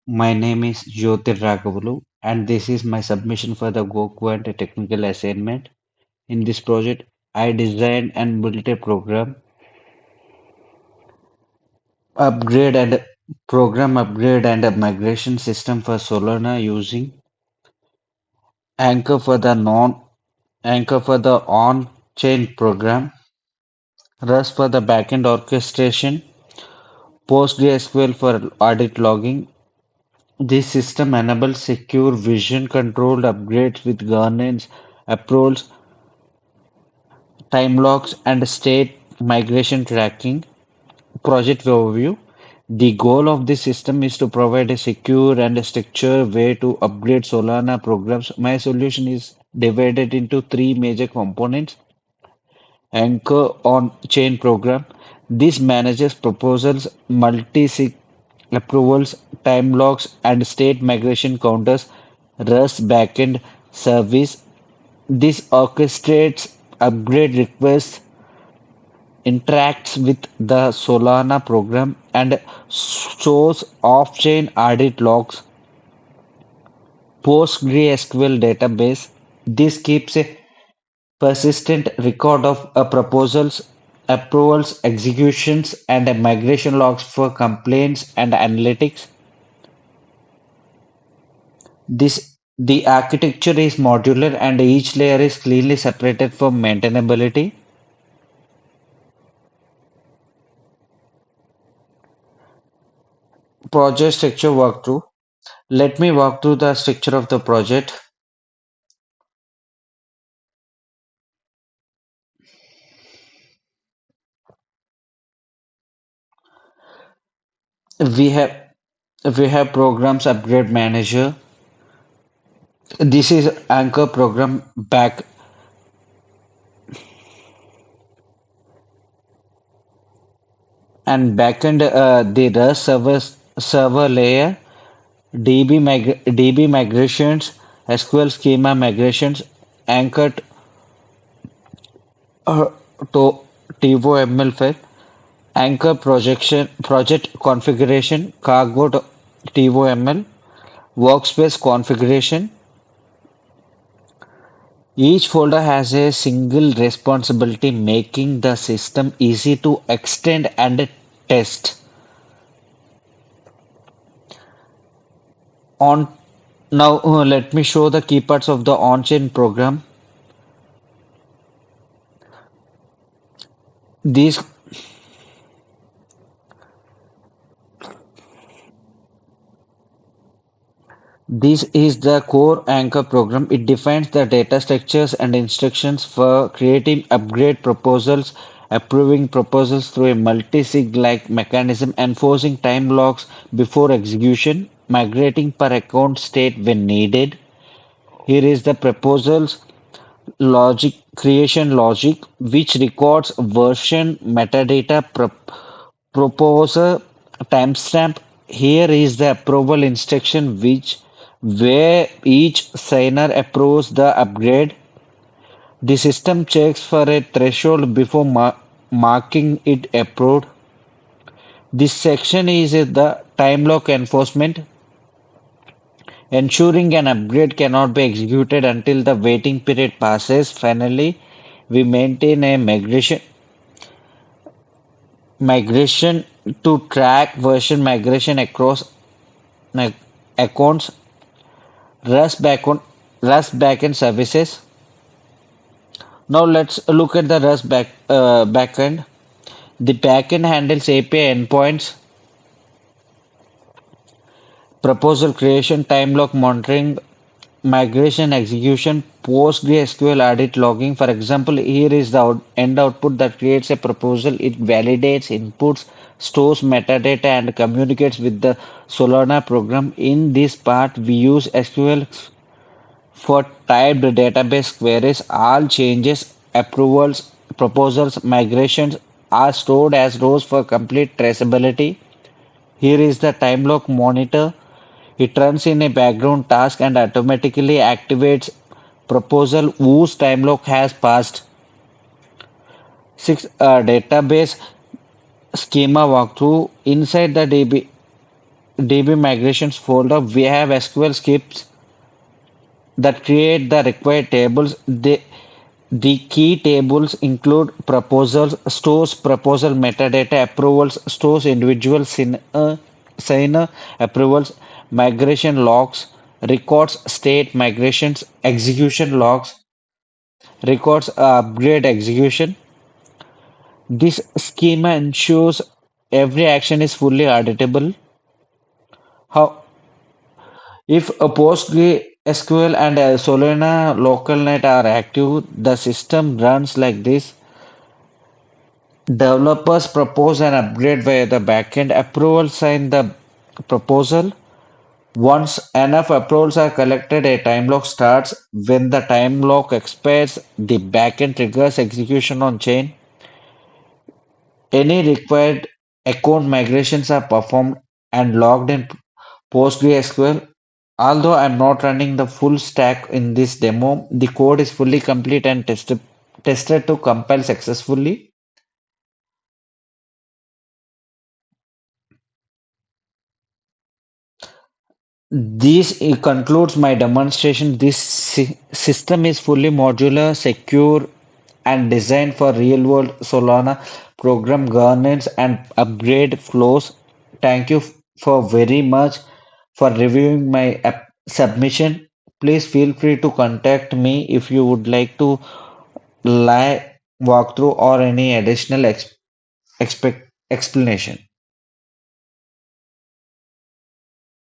My name is Jyothir Raghavulu, and this is my submission for the GoQuant technical assignment. In this project, I designed and built a upgrade and program upgrade and a migration system for Solana using Anchor for the non Anchor for the on-chain program, Rust for the backend orchestration, PostgreSQL for audit logging. This system enables secure vision-controlled upgrades with governance, approvals, time locks, and state migration tracking. Project overview. The goal of this system is to provide a secure and a structured way to upgrade Solana programs. My solution is divided into three major components. Anchor on-chain program. This manages proposals, multi-sig approvals, time locks, and state migration counters. Rust backend service. This orchestrates upgrade requests, interacts with the Solana program, and stores off-chain audit logs. PostgreSQL database. This keeps a persistent record of proposals, approvals, executions, and migration logs for complaints and analytics. The architecture is modular and each layer is clearly separated for maintainability. Project structure walkthrough. Let me walk through the structure of the project. We have we have programs upgrade manager. This is anchor program backend the Rust server layer, DB migrations, SQL schema migrations, anchored uh, to TOML file, anchor projection project configuration, cargo to TOML, workspace configuration. Each folder has a single responsibility, making the system easy to extend and test. On Now, let me show the key parts of the on-chain program. These This is the core Anchor program. It defines the data structures and instructions for creating upgrade proposals, approving proposals through a multi-sig-like mechanism, enforcing time locks before execution, migrating per account state when needed. Here is the proposals logic creation logic, which records version, metadata, proposer, timestamp. Here is the approval instruction, which where each signer approves the upgrade. The system checks for a threshold before marking it approved. This section is the time lock enforcement, ensuring an upgrade cannot be executed until the waiting period passes. Finally, we maintain a migration to track version migration across uh, accounts. Rust backend services. Now let's look at the backend. The backend handles API endpoints, proposal creation, time lock monitoring, migration execution, PostgreSQL audit logging. For example, here is the end output that creates a proposal. It validates inputs, stores metadata, and communicates with the Solana program. In this part, we use SQL for typed database queries. All changes, approvals, proposals, migrations are stored as rows for complete traceability. Here is the time lock monitor. It runs in a background task and automatically activates proposal whose time lock has passed. 6. Database schema walkthrough. Inside the DB, DB migrations folder, we have SQL scripts that create the required tables. The key tables include proposals, stores proposal metadata, approvals, stores individual signer approvals, migration logs, records state migrations, execution logs, records upgrade execution. This schema ensures every action is fully auditable. How if a PostgreSQL and a Solana localnet are active, the system runs like this. Developers propose an upgrade via the backend. Approval sign the proposal. Once enough approvals are collected, a time lock starts. When the time lock expires, the backend triggers execution on chain. Any required account migrations are performed and logged in PostgreSQL. Although I'm not running the full stack in this demo, the code is fully complete and tested to compile successfully. This concludes my demonstration. This system is fully modular, secure, and designed for real-world Solana program governance and upgrade flows. Thank you for very much for reviewing my submission. Please feel free to contact me if you would like to live walkthrough or any additional explanation.